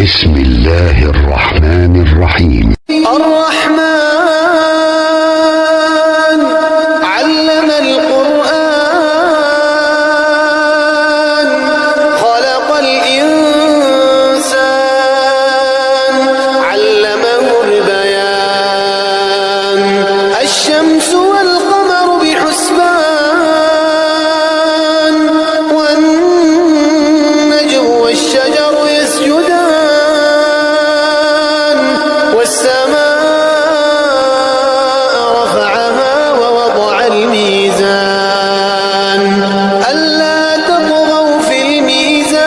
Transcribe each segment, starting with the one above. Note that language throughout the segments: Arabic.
بسم الله الرحمن الرحيم. الرحمن علم القرآن خلق الإنسان علمه البيان الشمس والقمر بحسبان والنجم والشجر يسجدان والسماء رفعها ووضع الميزان ألا تطغوا في الميزان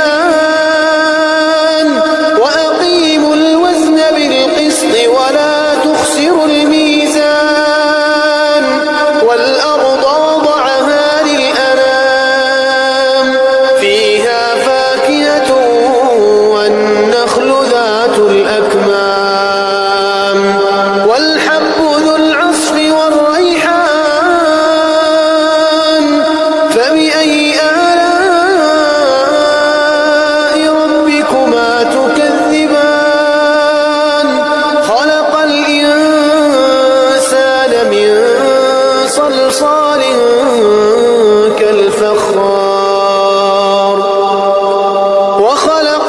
وأقيموا الوزن بالقسط ولا تخسروا الميزان والأرض وضعها للأنام فيها فاكهة والنخل ذات الأكمام والحب ذو العصف والريحان فبأي آلاء ربكما تكذبان خلق الإنسان من صلصال كالفخار وخلق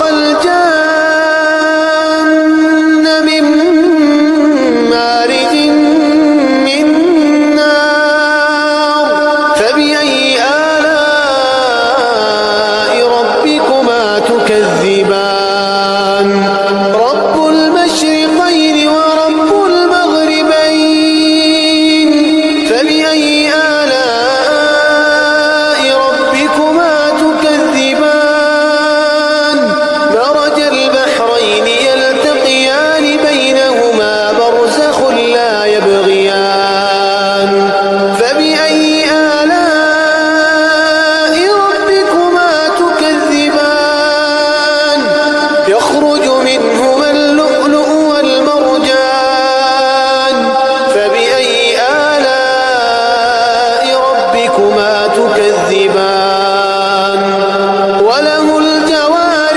الجان من مارج من نار فبأي آلاء ربكما تكذبان رب المشرقين ورب المغربين فبأي آلاء ربكما تكذبان مرج البحرين يلتقيان بينهما برزخ لا يبغيان فبأي آلاء ربكما تكذبان يخرج منهما اللؤلؤ والمرجان فبأي آلاء ربكما تكذبان وله الجوار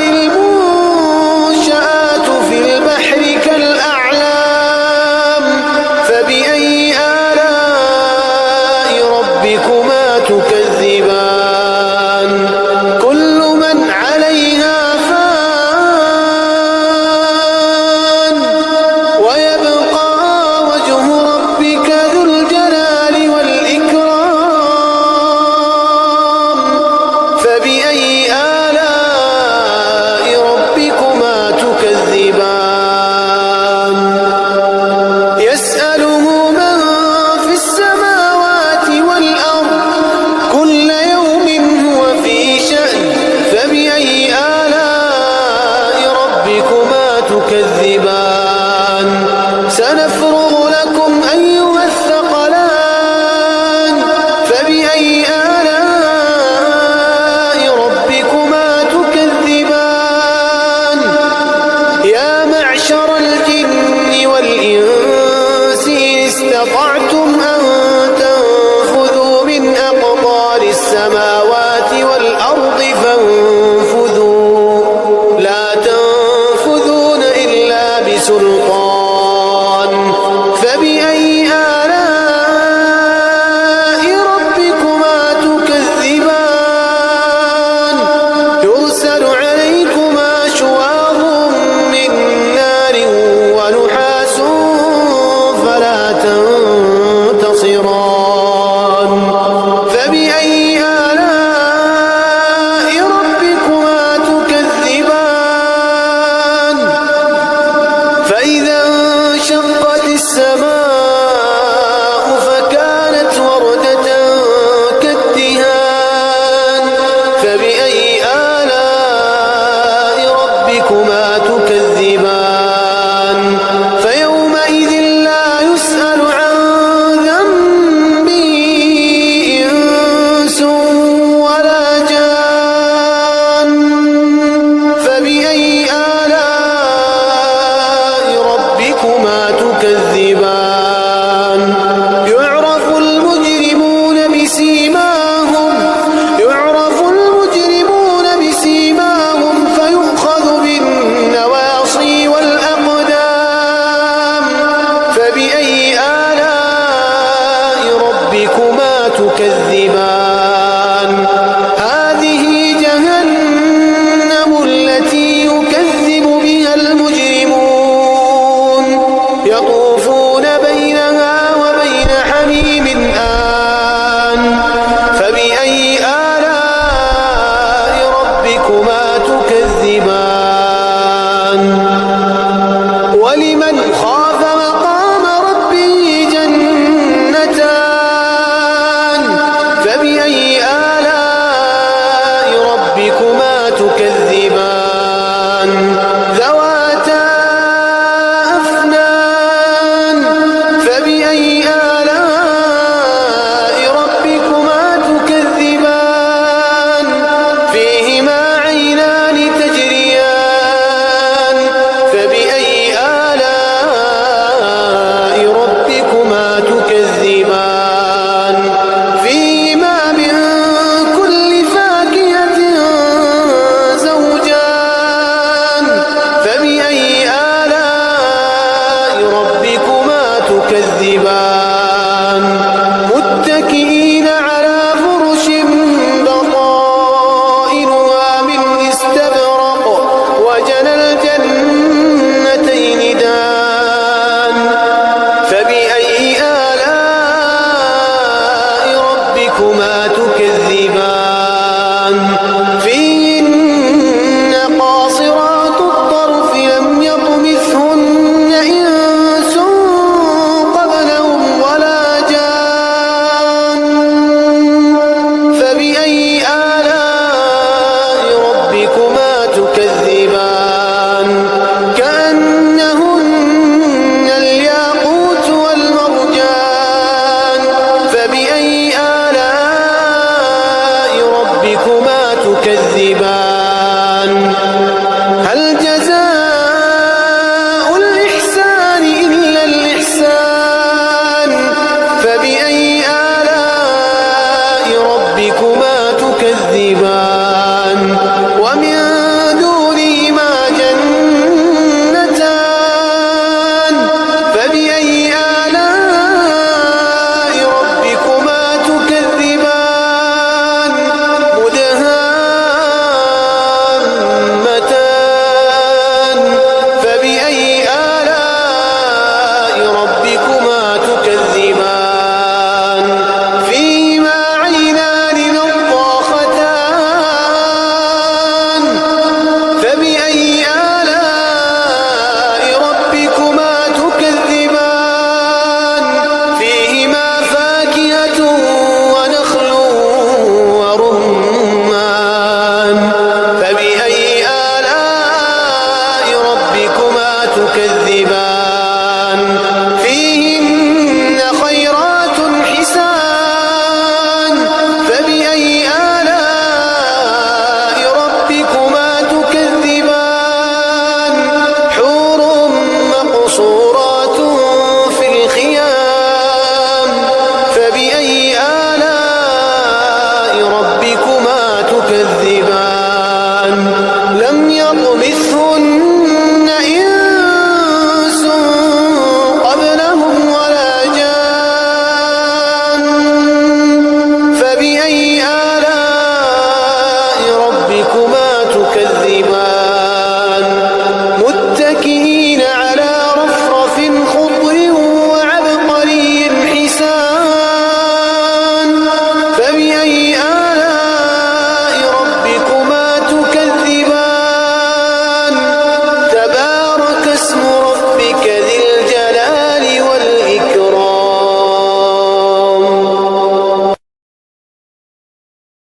المنشآت في البحر كالأعلام فبأي آلاء ربكما تكذبان كل من عليها فان ويبقى وجه ربك ذو الجلال والإكرام فبأي آلاء ربكما تكذبان يسأله من في السماوات والأرض كل يوم هو في شأن فبأي آلاء ربكما تكذبان سنفرغ لكم أيها الثقلان فبأي آلاء ربكما تكذبان يا معشر الجن والإنس إن استطعتم أن تنفذوا من أقطار السماوات والأرض فانفذوا لا تنفذون إلا بسلطان فبأي آلاء ربكما تكذبان يرسل عليكما شواظ من نار ونحاس فلا تنتصران فبأي آلاء ربكما تكذبان فإذا ولمن